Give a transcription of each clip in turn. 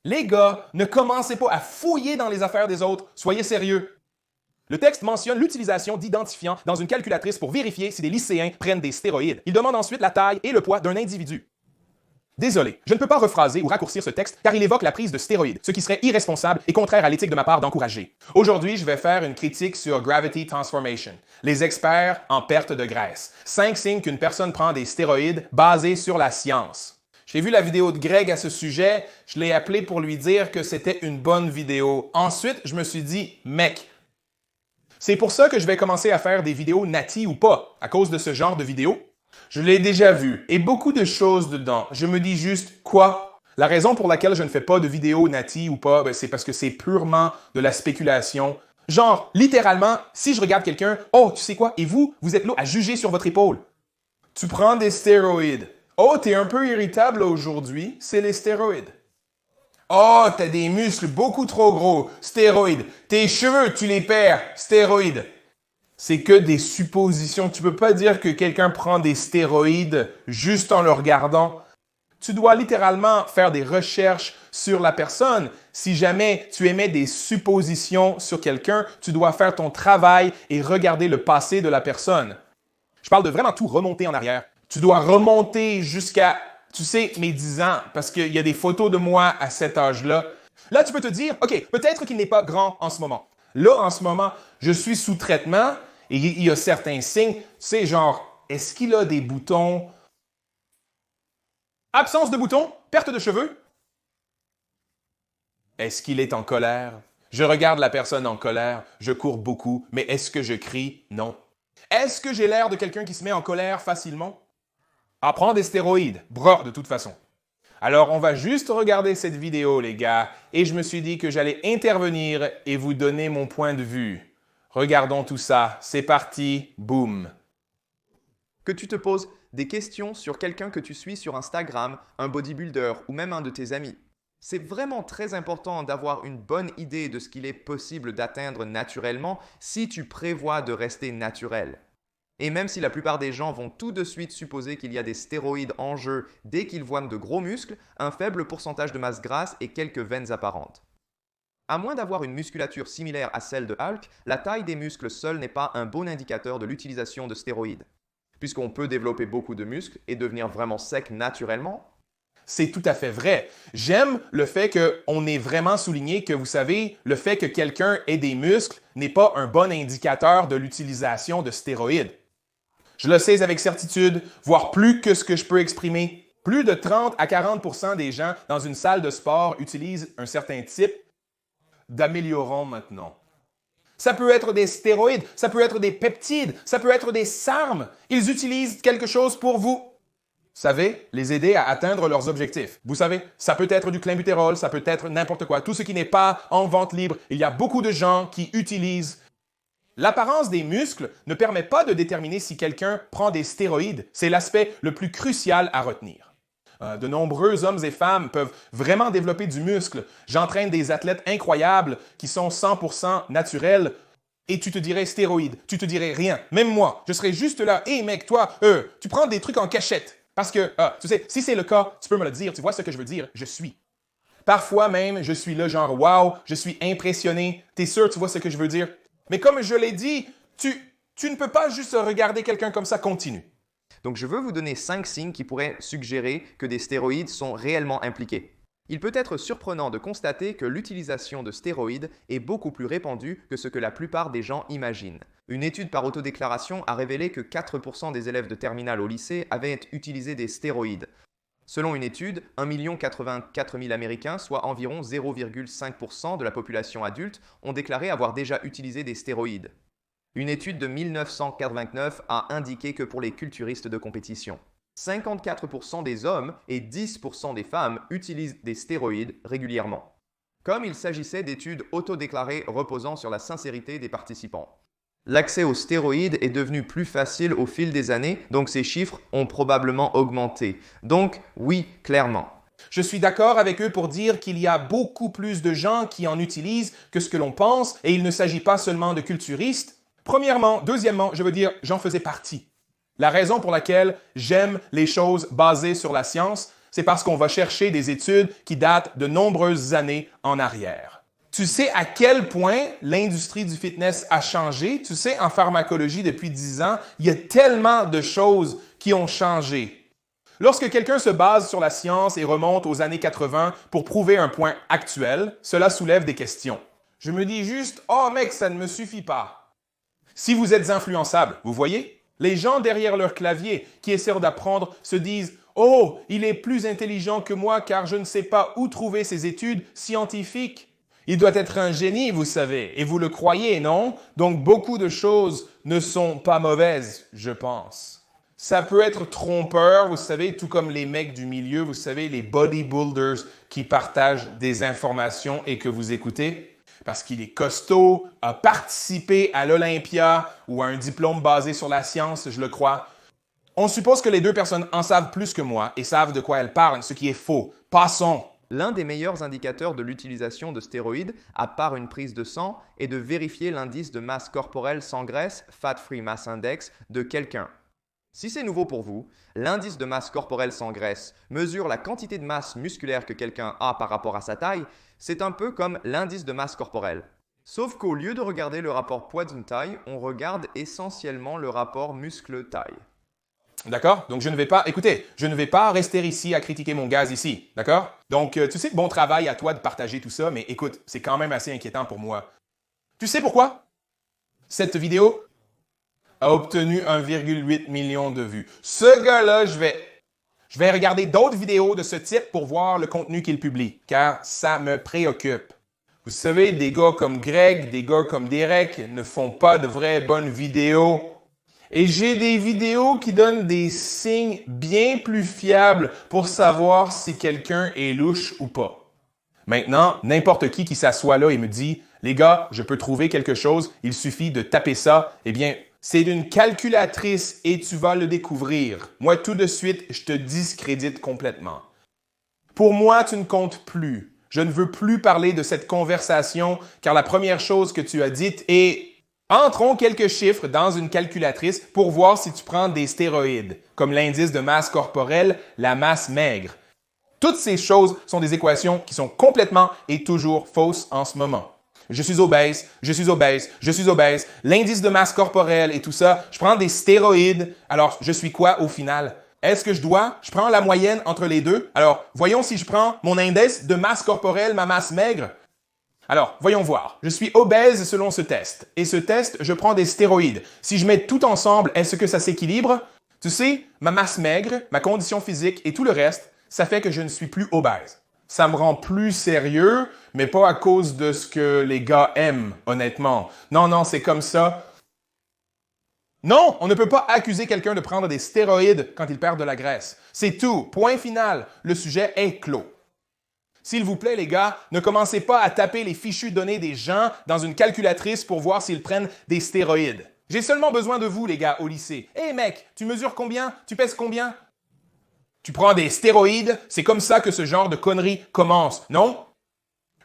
Les gars, ne commencez pas à fouiller dans les affaires des autres, soyez sérieux. Le texte mentionne l'utilisation d'identifiants dans une calculatrice pour vérifier si des lycéens prennent des stéroïdes. Il demande ensuite la taille et le poids d'un individu. Désolé, je ne peux pas rephraser ou raccourcir ce texte car il évoque la prise de stéroïdes, ce qui serait irresponsable et contraire à l'éthique de ma part d'encourager. Aujourd'hui, je vais faire une critique sur Gravity Transformation, les experts en perte de graisse. 5 signes qu'une personne prend des stéroïdes basés sur la science. J'ai vu la vidéo de Greg à ce sujet, je l'ai appelé pour lui dire que c'était une bonne vidéo. Ensuite, je me suis dit, mec, c'est pour ça que je vais commencer à faire des vidéos nati ou pas, à cause de ce genre de vidéos. Je l'ai déjà vu, et beaucoup de choses dedans. Je me dis juste, quoi? La raison pour laquelle je ne fais pas de vidéos nati ou pas, c'est parce que c'est purement de la spéculation. Genre, littéralement, si je regarde quelqu'un, oh, tu sais quoi, et vous, vous êtes là à juger sur votre épaule. Tu prends des stéroïdes. Oh, t'es un peu irritable aujourd'hui, c'est les stéroïdes. Oh, t'as des muscles beaucoup trop gros, stéroïdes. Tes cheveux, tu les perds, stéroïdes. C'est que des suppositions. Tu peux pas dire que quelqu'un prend des stéroïdes juste en le regardant. Tu dois littéralement faire des recherches sur la personne. Si jamais tu émets des suppositions sur quelqu'un, tu dois faire ton travail et regarder le passé de la personne. Je parle de vraiment tout remonter en arrière. Tu dois remonter jusqu'à, tu sais, mes 10 ans, parce qu'il y a des photos de moi à cet âge-là. Là, tu peux te dire, OK, peut-être qu'il n'est pas grand en ce moment. Là, en ce moment, je suis sous traitement et il y a certains signes, tu sais, genre, est-ce qu'il a des boutons? Absence de boutons? Perte de cheveux? Est-ce qu'il est en colère? Je regarde la personne en colère, je cours beaucoup, mais est-ce que je crie? Non. Est-ce que j'ai l'air de quelqu'un qui se met en colère facilement? Ah, prends des stéroïdes, brr, de toute façon. Alors, on va juste regarder cette vidéo, les gars, et je me suis dit que j'allais intervenir et vous donner mon point de vue. Regardons tout ça, c'est parti, boum. Que tu te poses des questions sur quelqu'un que tu suis sur Instagram, un bodybuilder ou même un de tes amis. C'est vraiment très important d'avoir une bonne idée de ce qu'il est possible d'atteindre naturellement si tu prévois de rester naturel. Et même si la plupart des gens vont tout de suite supposer qu'il y a des stéroïdes en jeu dès qu'ils voient de gros muscles, un faible pourcentage de masse grasse et quelques veines apparentes. À moins d'avoir une musculature similaire à celle de Hulk, la taille des muscles seule n'est pas un bon indicateur de l'utilisation de stéroïdes. Puisqu'on peut développer beaucoup de muscles et devenir vraiment sec naturellement. C'est tout à fait vrai. J'aime le fait qu'on ait vraiment souligné que, vous savez, le fait que quelqu'un ait des muscles n'est pas un bon indicateur de l'utilisation de stéroïdes. Je le sais avec certitude, voire plus que ce que je peux exprimer. Plus de 30 à 40% des gens dans une salle de sport utilisent un certain type d'améliorants maintenant. Ça peut être des stéroïdes, ça peut être des peptides, ça peut être des SARM. Ils utilisent quelque chose pour vous savez, les aider à atteindre leurs objectifs. Vous savez, ça peut être du clenbuterol, ça peut être n'importe quoi. Tout ce qui n'est pas en vente libre. Il y a beaucoup de gens qui utilisent. L'apparence des muscles ne permet pas de déterminer si quelqu'un prend des stéroïdes. C'est l'aspect le plus crucial à retenir. De nombreux hommes et femmes peuvent vraiment développer du muscle. J'entraîne des athlètes incroyables qui sont 100% naturels. Et tu te dirais stéroïdes, tu te dirais rien. Même moi, je serais juste là. Hé mec, toi, tu prends des trucs en cachette. Parce que, tu sais, si c'est le cas, tu peux me le dire. Tu vois ce que je veux dire? Je suis. Parfois même, je suis là genre, wow, je suis impressionné. T'es sûr, tu vois ce que je veux dire? Mais comme je l'ai dit, tu ne peux pas juste regarder quelqu'un comme ça continue. Donc je veux vous donner 5 signes qui pourraient suggérer que des stéroïdes sont réellement impliqués. Il peut être surprenant de constater que l'utilisation de stéroïdes est beaucoup plus répandue que ce que la plupart des gens imaginent. Une étude par autodéclaration a révélé que 4% des élèves de terminale au lycée avaient utilisé des stéroïdes. Selon une étude, 1 084 000 Américains, soit environ 0,5% de la population adulte, ont déclaré avoir déjà utilisé des stéroïdes. Une étude de 1989 a indiqué que pour les culturistes de compétition, 54% des hommes et 10% des femmes utilisent des stéroïdes régulièrement. Comme il s'agissait d'études autodéclarées reposant sur la sincérité des participants. L'accès aux stéroïdes est devenu plus facile au fil des années, donc ces chiffres ont probablement augmenté. Donc oui, clairement. Je suis d'accord avec eux pour dire qu'il y a beaucoup plus de gens qui en utilisent que ce que l'on pense et il ne s'agit pas seulement de culturistes. Premièrement, deuxièmement, je veux dire, j'en faisais partie. La raison pour laquelle j'aime les choses basées sur la science, C'est parce qu'on va chercher des études qui datent de nombreuses années en arrière. Tu sais à quel point l'industrie du fitness a changé? Tu sais, en pharmacologie, depuis 10 ans, il y a tellement de choses qui ont changé. Lorsque quelqu'un se base sur la science et remonte aux années 80 pour prouver un point actuel, cela soulève des questions. Je me dis juste, oh mec, ça ne me suffit pas. Si vous êtes influençable, vous voyez, les gens derrière leur clavier qui essaient d'apprendre se disent « Oh, il est plus intelligent que moi car je ne sais pas où trouver ses études scientifiques. Il doit être un génie, vous savez, et vous le croyez, non? Donc beaucoup de choses ne sont pas mauvaises, je pense. » Ça peut être trompeur, vous savez, tout comme les mecs du milieu, vous savez, les bodybuilders qui partagent des informations et que vous écoutez, parce qu'il est costaud, a participé à l'Olympia ou a un diplôme basé sur la science, je le crois. On suppose que les deux personnes en savent plus que moi et savent de quoi elles parlent, ce qui est faux. Passons. L'un des meilleurs indicateurs de l'utilisation de stéroïdes, à part une prise de sang, est de vérifier l'indice de masse corporelle sans graisse, Fat Free Mass Index, de quelqu'un. Si c'est nouveau pour vous, l'indice de masse corporelle sans graisse mesure la quantité de masse musculaire que quelqu'un a par rapport à sa taille. C'est un peu comme l'indice de masse corporelle. Sauf qu'au lieu de regarder le rapport poids-taille, on regarde essentiellement le rapport muscle-taille. D'accord? Donc, je ne vais pas rester ici à critiquer mon gaz ici. D'accord? Donc, tu sais, bon travail à toi de partager tout ça, mais écoute, c'est quand même assez inquiétant pour moi. Tu sais pourquoi? Cette vidéo a obtenu 1,8 million de vues. Ce gars-là, je vais regarder d'autres vidéos de ce type pour voir le contenu qu'il publie, car ça me préoccupe. Vous savez, des gars comme Greg, des gars comme Derek ne font pas de vraies bonnes vidéos. Et j'ai des vidéos qui donnent des signes bien plus fiables pour savoir si quelqu'un est louche ou pas. Maintenant, n'importe qui s'assoit là et me dit « Les gars, je peux trouver quelque chose, il suffit de taper ça. » Eh bien, c'est une calculatrice et tu vas le découvrir. Moi, tout de suite, je te discrédite complètement. Pour moi, tu ne comptes plus. Je ne veux plus parler de cette conversation car la première chose que tu as dite est « Entrons quelques chiffres dans une calculatrice pour voir si tu prends des stéroïdes, comme l'indice de masse corporelle, la masse maigre. » Toutes ces choses sont des équations qui sont complètement et toujours fausses en ce moment. Je suis obèse, je suis obèse, je suis obèse, l'indice de masse corporelle et tout ça, je prends des stéroïdes. Alors, je suis quoi au final? Est-ce que je prends la moyenne entre les deux? Alors, voyons si je prends mon indice de masse corporelle, ma masse maigre. Alors, voyons voir. Je suis obèse selon ce test. Et ce test, je prends des stéroïdes. Si je mets tout ensemble, est-ce que ça s'équilibre? Tu sais, ma masse maigre, ma condition physique et tout le reste, ça fait que je ne suis plus obèse. Ça me rend plus sérieux, mais pas à cause de ce que les gars aiment, honnêtement. Non, c'est comme ça. Non, on ne peut pas accuser quelqu'un de prendre des stéroïdes quand il perd de la graisse. C'est tout. Point final. Le sujet est clos. S'il vous plaît, les gars, ne commencez pas à taper les fichues données des gens dans une calculatrice pour voir s'ils prennent des stéroïdes. J'ai seulement besoin de vous, les gars, au lycée. Hé mec, tu mesures combien? Tu pèses combien? Tu prends des stéroïdes? C'est comme ça que ce genre de conneries commence, non?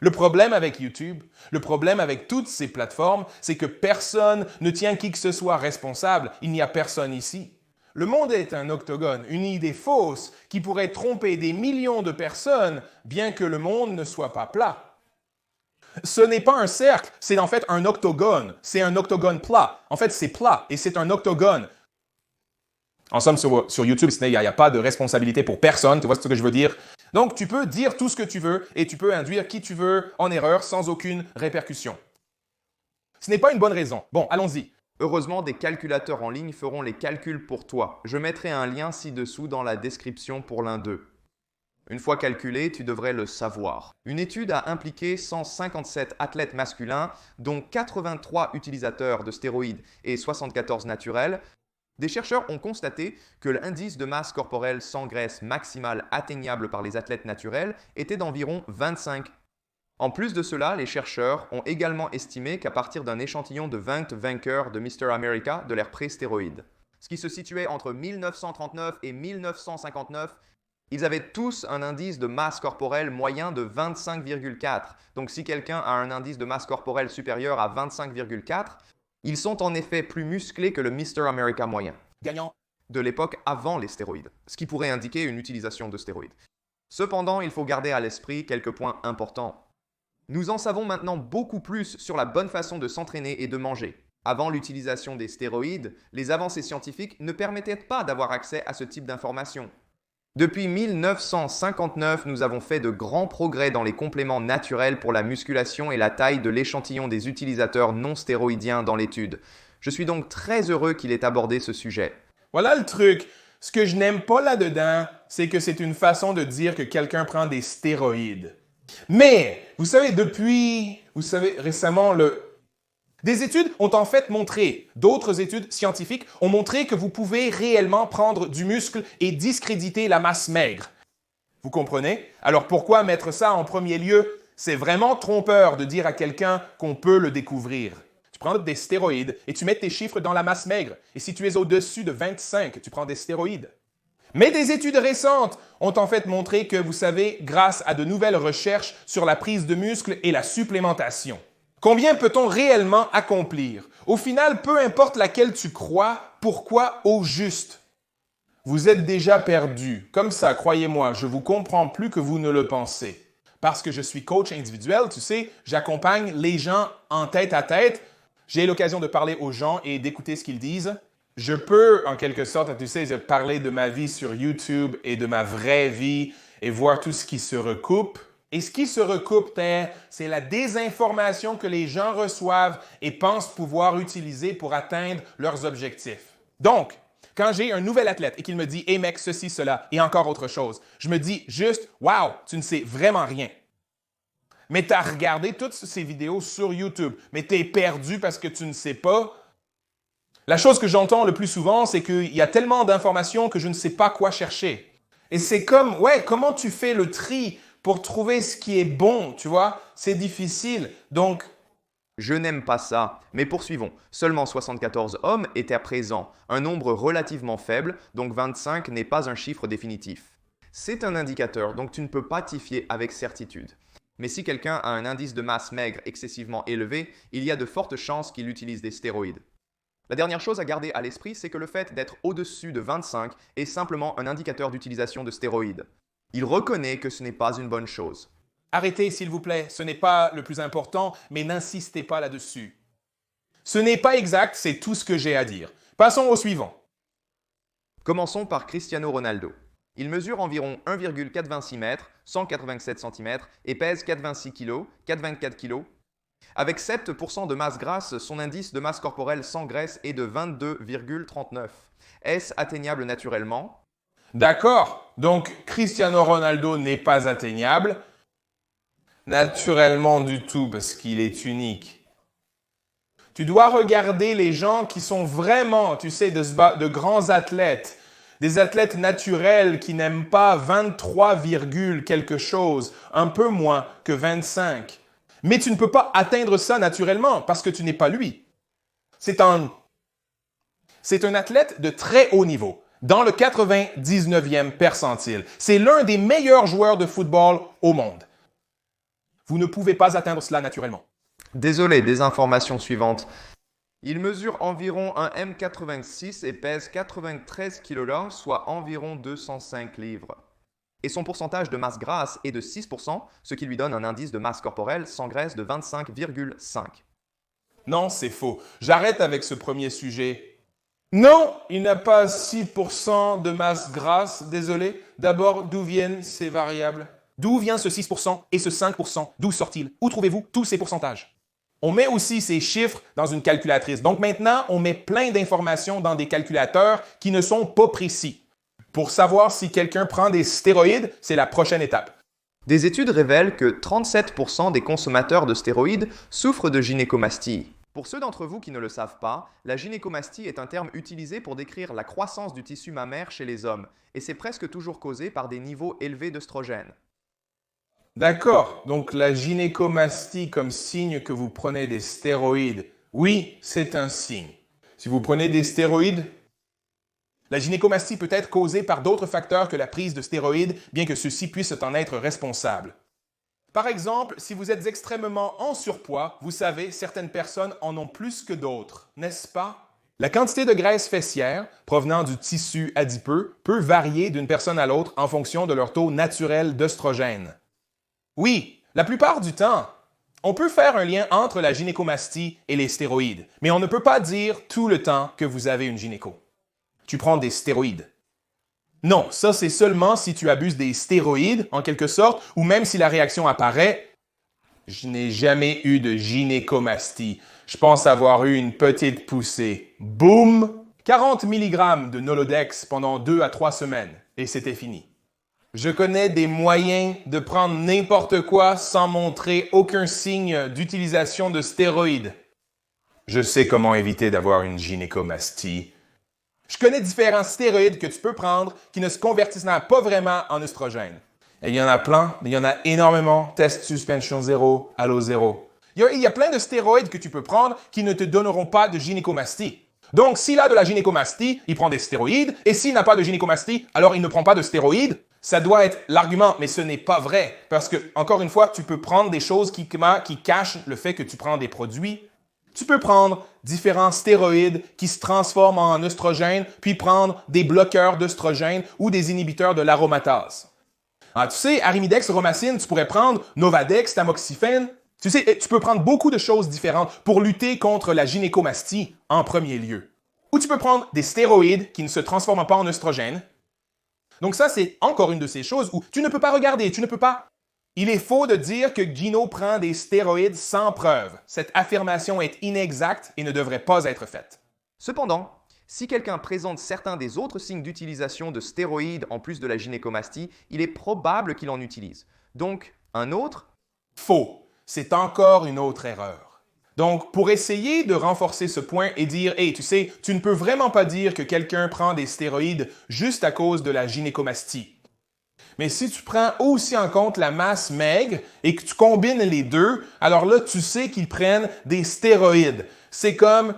Le problème avec YouTube, le problème avec toutes ces plateformes, c'est que personne ne tient qui que ce soit responsable. Il n'y a personne ici. Le monde est un octogone, une idée fausse qui pourrait tromper des millions de personnes, bien que le monde ne soit pas plat. Ce n'est pas un cercle, c'est en fait un octogone. C'est un octogone plat. En fait, c'est plat et c'est un octogone. En somme, sur YouTube, il n'y a pas de responsabilité pour personne, tu vois ce que je veux dire? Donc, tu peux dire tout ce que tu veux et tu peux induire qui tu veux en erreur sans aucune répercussion. Ce n'est pas une bonne raison. Bon, allons-y. Heureusement, des calculateurs en ligne feront les calculs pour toi. Je mettrai un lien ci-dessous dans la description pour l'un d'eux. Une fois calculé, tu devrais le savoir. Une étude a impliqué 157 athlètes masculins, dont 83 utilisateurs de stéroïdes et 74 naturels. Des chercheurs ont constaté que l'indice de masse corporelle sans graisse maximale atteignable par les athlètes naturels était d'environ 25. En plus de cela, les chercheurs ont également estimé qu'à partir d'un échantillon de 20 vainqueurs de Mr. America de l'ère pré-stéroïde, ce qui se situait entre 1939 et 1959, ils avaient tous un indice de masse corporelle moyen de 25,4. Donc si quelqu'un a un indice de masse corporelle supérieur à 25,4, ils sont en effet plus musclés que le Mr. America moyen. Gagnant. De l'époque avant les stéroïdes, ce qui pourrait indiquer une utilisation de stéroïdes. Cependant, il faut garder à l'esprit quelques points importants. Nous en savons maintenant beaucoup plus sur la bonne façon de s'entraîner et de manger. Avant l'utilisation des stéroïdes, les avancées scientifiques ne permettaient pas d'avoir accès à ce type d'informations. Depuis 1959, nous avons fait de grands progrès dans les compléments naturels pour la musculation et la taille de l'échantillon des utilisateurs non stéroïdiens dans l'étude. Je suis donc très heureux qu'il ait abordé ce sujet. Voilà le truc. Ce que je n'aime pas là-dedans, c'est que c'est une façon de dire que quelqu'un prend des stéroïdes. Mais, vous savez, récemment, des études ont en fait montré, d'autres études scientifiques ont montré que vous pouvez réellement prendre du muscle et discréditer la masse maigre. Vous comprenez? Alors pourquoi mettre ça en premier lieu? C'est vraiment trompeur de dire à quelqu'un qu'on peut le découvrir. Tu prends des stéroïdes et tu mets tes chiffres dans la masse maigre. Et si tu es au-dessus de 25, tu prends des stéroïdes. Mais des études récentes ont en fait montré que, vous savez, grâce à de nouvelles recherches sur la prise de muscle et la supplémentation, combien peut-on réellement accomplir? Au final, peu importe laquelle tu crois, pourquoi au juste? Vous êtes déjà perdu. Comme ça, croyez-moi, je vous comprends plus que vous ne le pensez. Parce que je suis coach individuel, tu sais, j'accompagne les gens en tête à tête. J'ai l'occasion de parler aux gens et d'écouter ce qu'ils disent. Je peux, en quelque sorte, tu sais, parler de ma vie sur YouTube et de ma vraie vie et voir tout ce qui se recoupe. Et ce qui se recoupe, c'est la désinformation que les gens reçoivent et pensent pouvoir utiliser pour atteindre leurs objectifs. Donc, quand j'ai un nouvel athlète et qu'il me dit « Hey mec, ceci, cela et encore autre chose », je me dis juste « Wow, tu ne sais vraiment rien ». Mais tu as regardé toutes ces vidéos sur YouTube, mais tu es perdu parce que tu ne sais pas. La chose que j'entends le plus souvent, c'est qu'il y a tellement d'informations que je ne sais pas quoi chercher. Et c'est comme, comment tu fais le tri pour trouver ce qui est bon, tu vois? C'est difficile. Donc, je n'aime pas ça, mais poursuivons. Seulement 74 hommes étaient présents, un nombre relativement faible, donc 25 n'est pas un chiffre définitif. C'est un indicateur, donc tu ne peux pas t'y fier avec certitude. Mais si quelqu'un a un indice de masse maigre excessivement élevé, il y a de fortes chances qu'il utilise des stéroïdes. La dernière chose à garder à l'esprit, c'est que le fait d'être au-dessus de 25 est simplement un indicateur d'utilisation de stéroïdes. Il reconnaît que ce n'est pas une bonne chose. Arrêtez, s'il vous plaît, ce n'est pas le plus important, mais n'insistez pas là-dessus. Ce n'est pas exact, c'est tout ce que j'ai à dire. Passons au suivant. Commençons par Cristiano Ronaldo. Il mesure environ 1,426 m, 187 cm et pèse 426 kg, 424 kg. Avec 7% de masse grasse, son indice de masse corporelle sans graisse est de 22,39. Est-ce atteignable naturellement? D'accord, donc Cristiano Ronaldo n'est pas atteignable. Naturellement du tout, parce qu'il est unique. Tu dois regarder les gens qui sont vraiment, tu sais, de grands athlètes. Des athlètes naturels qui n'aiment pas 23, quelque chose, un peu moins que 25. Mais tu ne peux pas atteindre ça naturellement parce que tu n'es pas lui. C'est un athlète de très haut niveau, dans le 99e percentile. C'est l'un des meilleurs joueurs de football au monde. Vous ne pouvez pas atteindre cela naturellement. Désolé, des informations suivantes. Il mesure environ un M86 et pèse 93 kg, soit environ 205 livres. Et son pourcentage de masse grasse est de 6%, ce qui lui donne un indice de masse corporelle sans graisse de 25,5. Non, c'est faux. J'arrête avec ce premier sujet. Non, il n'a pas 6% de masse grasse, désolé. D'abord, d'où viennent ces variables? D'où vient ce 6% et ce 5%? D'où sort-il? Où trouvez-vous tous ces pourcentages? On met aussi ces chiffres dans une calculatrice. Donc maintenant, on met plein d'informations dans des calculateurs qui ne sont pas précis. Pour savoir si quelqu'un prend des stéroïdes, c'est la prochaine étape. Des études révèlent que 37% des consommateurs de stéroïdes souffrent de gynécomastie. Pour ceux d'entre vous qui ne le savent pas, la gynécomastie est un terme utilisé pour décrire la croissance du tissu mammaire chez les hommes, et c'est presque toujours causé par des niveaux élevés d'œstrogènes. D'accord, donc la gynécomastie comme signe que vous prenez des stéroïdes, oui, c'est un signe. Si vous prenez des stéroïdes, la gynécomastie peut être causée par d'autres facteurs que la prise de stéroïdes, bien que ceux-ci puissent en être responsables. Par exemple, si vous êtes extrêmement en surpoids, vous savez, certaines personnes en ont plus que d'autres, n'est-ce pas? La quantité de graisse fessière provenant du tissu adipeux peut varier d'une personne à l'autre en fonction de leur taux naturel d'œstrogène. Oui, la plupart du temps, on peut faire un lien entre la gynécomastie et les stéroïdes, mais on ne peut pas dire tout le temps que vous avez une gynéco. Tu prends des stéroïdes. Non, ça c'est seulement si tu abuses des stéroïdes, en quelque sorte, ou même si la réaction apparaît. Je n'ai jamais eu de gynécomastie. Je pense avoir eu une petite poussée. Boum! 40 mg de Nolodex pendant 2 à 3 semaines, et c'était fini. Je connais des moyens de prendre n'importe quoi sans montrer aucun signe d'utilisation de stéroïdes. Je sais comment éviter d'avoir une gynécomastie. Je connais différents stéroïdes que tu peux prendre qui ne se convertissent pas vraiment en œstrogène. Et il y en a plein, mais il y en a énormément. Test suspension 0, allo 0. Il y a plein de stéroïdes que tu peux prendre qui ne te donneront pas de gynécomastie. Donc, s'il a de la gynécomastie, il prend des stéroïdes, et s'il n'a pas de gynécomastie, alors il ne prend pas de stéroïdes. Ça doit être l'argument, mais ce n'est pas vrai. Parce que, encore une fois, tu peux prendre des choses qui cachent le fait que tu prends des produits. Tu peux prendre différents stéroïdes qui se transforment en œstrogène, puis prendre des bloqueurs d'œstrogène ou des inhibiteurs de l'aromatase. Ah, tu sais, Arimidex, Romacine, tu pourrais prendre Novadex, Tamoxifène. Tu sais, tu peux prendre beaucoup de choses différentes pour lutter contre la gynécomastie en premier lieu. Ou tu peux prendre des stéroïdes qui ne se transforment pas en œstrogène. Donc ça, c'est encore une de ces choses où tu ne peux pas regarder, tu ne peux pas. Il est faux de dire que Guino prend des stéroïdes sans preuve. Cette affirmation est inexacte et ne devrait pas être faite. Cependant, si quelqu'un présente certains des autres signes d'utilisation de stéroïdes en plus de la gynécomastie, il est probable qu'il en utilise. Donc, un autre? Faux. C'est encore une autre erreur. Donc, pour essayer de renforcer ce point et dire « Hey, tu sais, tu ne peux vraiment pas dire que quelqu'un prend des stéroïdes juste à cause de la gynécomastie. » Mais si tu prends aussi en compte la masse maigre et que tu combines les deux, alors là, tu sais qu'ils prennent des stéroïdes. C'est comme...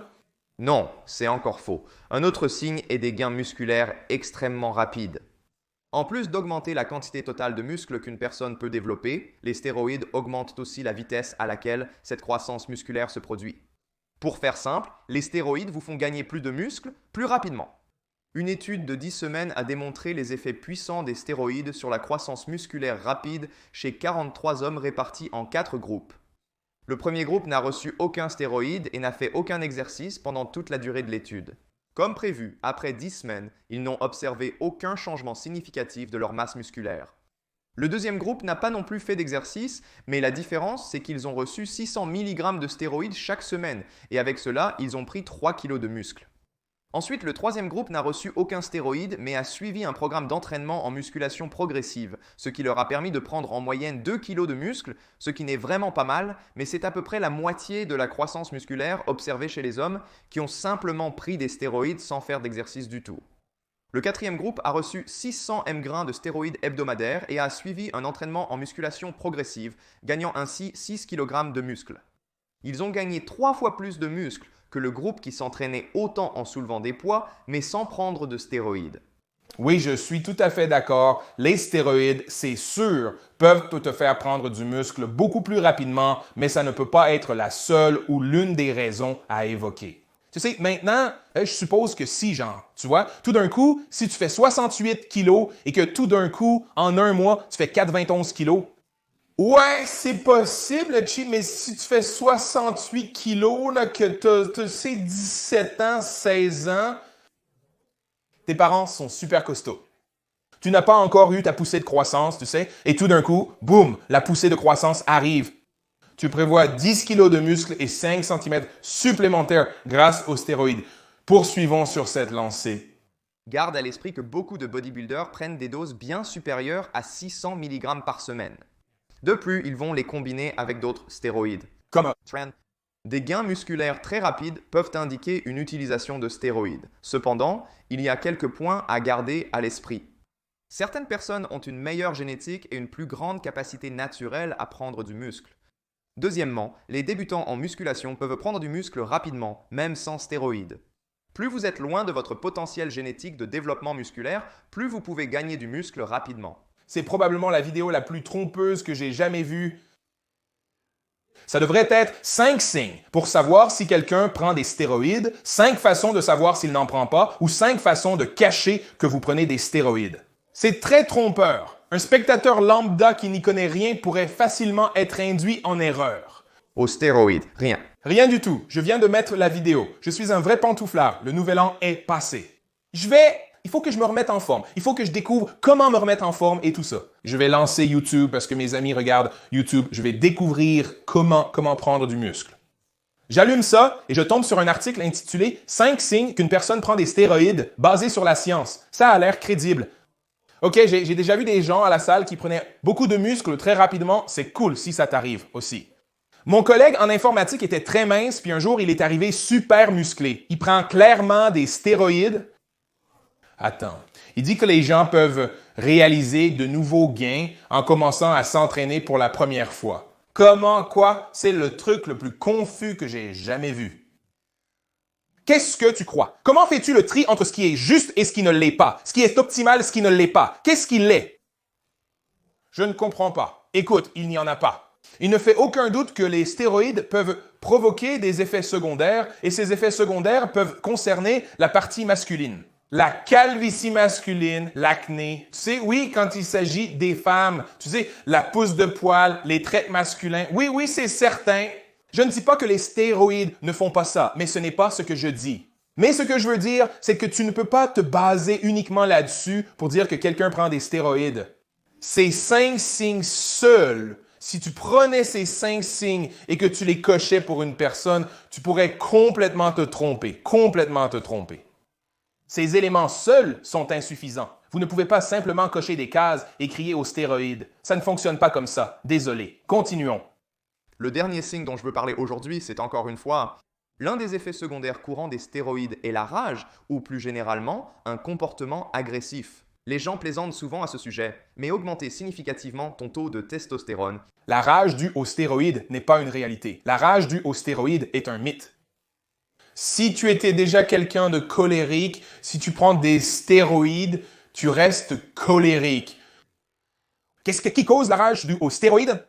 Non, c'est encore faux. Un autre signe est des gains musculaires extrêmement rapides. En plus d'augmenter la quantité totale de muscles qu'une personne peut développer, les stéroïdes augmentent aussi la vitesse à laquelle cette croissance musculaire se produit. Pour faire simple, les stéroïdes vous font gagner plus de muscles plus rapidement. Une étude de 10 semaines a démontré les effets puissants des stéroïdes sur la croissance musculaire rapide chez 43 hommes répartis en 4 groupes. Le premier groupe n'a reçu aucun stéroïde et n'a fait aucun exercice pendant toute la durée de l'étude. Comme prévu, après 10 semaines, ils n'ont observé aucun changement significatif de leur masse musculaire. Le deuxième groupe n'a pas non plus fait d'exercice, mais la différence, c'est qu'ils ont reçu 600 mg de stéroïdes chaque semaine, et avec cela, ils ont pris 3 kg de muscles. Ensuite, le troisième groupe n'a reçu aucun stéroïde, mais a suivi un programme d'entraînement en musculation progressive, ce qui leur a permis de prendre en moyenne 2 kg de muscles, ce qui n'est vraiment pas mal, mais c'est à peu près la moitié de la croissance musculaire observée chez les hommes qui ont simplement pris des stéroïdes sans faire d'exercice du tout. Le quatrième groupe a reçu 600 mg de stéroïdes hebdomadaires et a suivi un entraînement en musculation progressive, gagnant ainsi 6 kg de muscles. Ils ont gagné 3 fois plus de muscles que le groupe qui s'entraînait autant en soulevant des poids, mais sans prendre de stéroïdes. Oui, je suis tout à fait d'accord. Les stéroïdes, c'est sûr, peuvent te faire prendre du muscle beaucoup plus rapidement, mais ça ne peut pas être la seule ou l'une des raisons à évoquer. Tu sais, maintenant, je suppose que si, genre, tu vois, tout d'un coup, si tu fais 68 kilos et que tout d'un coup, en un mois, tu fais 4,21 kilos, ouais, c'est possible, Chi, mais si tu fais 68 kilos, là, que tu sais, 17 ans, 16 ans, tes parents sont super costauds. Tu n'as pas encore eu ta poussée de croissance, tu sais, et tout d'un coup, boum, la poussée de croissance arrive. Tu prévois 10 kilos de muscles et 5 cm supplémentaires grâce aux stéroïdes. Poursuivons sur cette lancée. Garde à l'esprit que beaucoup de bodybuilders prennent des doses bien supérieures à 600 mg par semaine. De plus, ils vont les combiner avec d'autres stéroïdes. Comme Des gains musculaires très rapides peuvent indiquer une utilisation de stéroïdes. Cependant, il y a quelques points à garder à l'esprit. Certaines personnes ont une meilleure génétique et une plus grande capacité naturelle à prendre du muscle. Deuxièmement, les débutants en musculation peuvent prendre du muscle rapidement, même sans stéroïdes. Plus vous êtes loin de votre potentiel génétique de développement musculaire, plus vous pouvez gagner du muscle rapidement. C'est probablement la vidéo la plus trompeuse que j'ai jamais vue. Ça devrait être 5 signes pour savoir si quelqu'un prend des stéroïdes, 5 façons de savoir s'il n'en prend pas ou 5 façons de cacher que vous prenez des stéroïdes. C'est très trompeur. Un spectateur lambda qui n'y connaît rien pourrait facilement être induit en erreur. Aux stéroïdes, rien. Rien du tout. Je viens de mettre la vidéo. Je suis un vrai pantouflard. Le nouvel an est passé. Il faut que je me remette en forme. Il faut que je découvre comment me remettre en forme et tout ça. Je vais lancer YouTube parce que mes amis regardent YouTube. Je vais découvrir comment prendre du muscle. J'allume ça et je tombe sur un article intitulé « 5 signes qu'une personne prend des stéroïdes basés sur la science ». Ça a l'air crédible. OK, j'ai déjà vu des gens à la salle qui prenaient beaucoup de muscles très rapidement. C'est cool si ça t'arrive aussi. Mon collègue en informatique était très mince, puis un jour, il est arrivé super musclé. Il prend clairement des stéroïdes. Attends, il dit que les gens peuvent réaliser de nouveaux gains en commençant à s'entraîner pour la première fois. Comment, quoi? C'est le truc le plus confus que j'ai jamais vu. Qu'est-ce que tu crois? Comment fais-tu le tri entre ce qui est juste et ce qui ne l'est pas? Ce qui est optimal, ce qui ne l'est pas? Qu'est-ce qui l'est? Je ne comprends pas. Écoute, il n'y en a pas. Il ne fait aucun doute que les stéroïdes peuvent provoquer des effets secondaires et ces effets secondaires peuvent concerner la partie masculine. La calvitie masculine, l'acné. Tu sais, oui, quand il s'agit des femmes, tu sais, la pousse de poil, les traits masculins. Oui, c'est certain. Je ne dis pas que les stéroïdes ne font pas ça, mais ce n'est pas ce que je dis. Mais ce que je veux dire, c'est que tu ne peux pas te baser uniquement là-dessus pour dire que quelqu'un prend des stéroïdes. Ces 5 signes seuls, si tu prenais ces 5 signes et que tu les cochais pour une personne, tu pourrais complètement te tromper. Ces éléments seuls sont insuffisants. Vous ne pouvez pas simplement cocher des cases et crier aux stéroïdes. Ça ne fonctionne pas comme ça. Désolé. Continuons. Le dernier signe dont je veux parler aujourd'hui, c'est encore une fois, l'un des effets secondaires courants des stéroïdes est la rage, ou plus généralement, un comportement agressif. Les gens plaisantent souvent à ce sujet, mais augmenter significativement ton taux de testostérone. La rage due aux stéroïdes n'est pas une réalité. La rage due aux stéroïdes est un mythe. Si tu étais déjà quelqu'un de colérique, si tu prends des stéroïdes, tu restes colérique. Qui cause la rage due aux stéroïdes?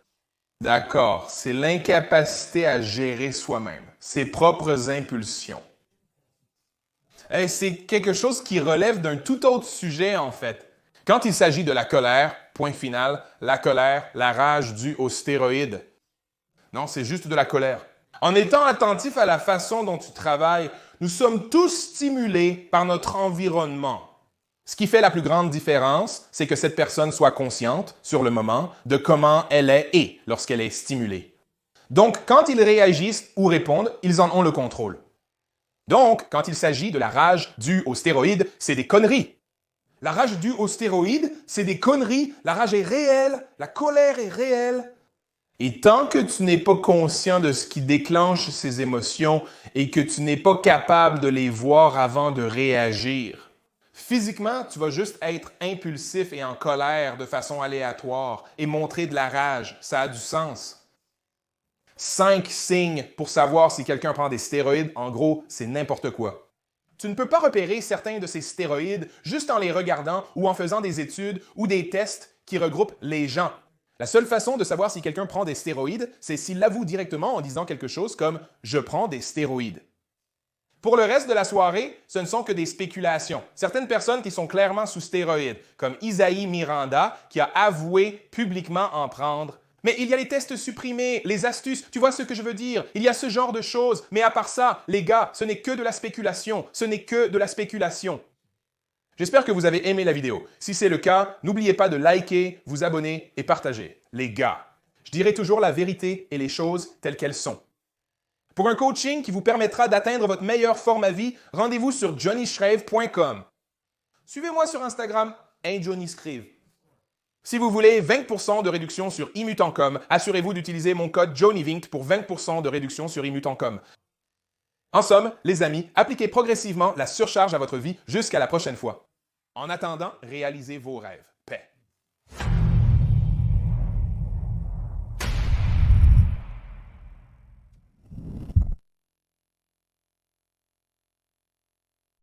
D'accord, c'est l'incapacité à gérer soi-même, ses propres impulsions. C'est quelque chose qui relève d'un tout autre sujet, en fait. Quand il s'agit de la colère, point final, la colère, la rage due aux stéroïdes. Non, c'est juste de la colère. En étant attentif à la façon dont tu travailles, nous sommes tous stimulés par notre environnement. Ce qui fait la plus grande différence, c'est que cette personne soit consciente, sur le moment, de comment elle est et lorsqu'elle est stimulée. Donc, quand ils réagissent ou répondent, ils en ont le contrôle. Donc, quand il s'agit de la rage due aux stéroïdes, c'est des conneries. La rage due aux stéroïdes, c'est des conneries. La rage est réelle, la colère est réelle. Et tant que tu n'es pas conscient de ce qui déclenche ces émotions et que tu n'es pas capable de les voir avant de réagir, physiquement, tu vas juste être impulsif et en colère de façon aléatoire et montrer de la rage. Ça a du sens. 5 signes pour savoir si quelqu'un prend des stéroïdes, en gros, c'est n'importe quoi. Tu ne peux pas repérer certains de ces stéroïdes juste en les regardant ou en faisant des études ou des tests qui regroupent les gens. La seule façon de savoir si quelqu'un prend des stéroïdes, c'est s'il l'avoue directement en disant quelque chose comme « je prends des stéroïdes ». Pour le reste de la soirée, ce ne sont que des spéculations. Certaines personnes qui sont clairement sous stéroïdes, comme Isaïe Miranda, qui a avoué publiquement en prendre. Mais il y a les tests supprimés, les astuces, tu vois ce que je veux dire? Il y a ce genre de choses. Mais à part ça, les gars, ce n'est que de la spéculation. Ce n'est que de la spéculation. J'espère que vous avez aimé la vidéo. Si c'est le cas, n'oubliez pas de liker, vous abonner et partager. Les gars, je dirai toujours la vérité et les choses telles qu'elles sont. Pour un coaching qui vous permettra d'atteindre votre meilleure forme à vie, rendez-vous sur johnnyshreve.com. Suivez-moi sur Instagram, @johnnyscrive. Si vous voulez 20% de réduction sur Immutencom, assurez-vous d'utiliser mon code JOHNNY20 pour 20% de réduction sur Immutencom. En somme, les amis, appliquez progressivement la surcharge à votre vie jusqu'à la prochaine fois. En attendant, réalisez vos rêves.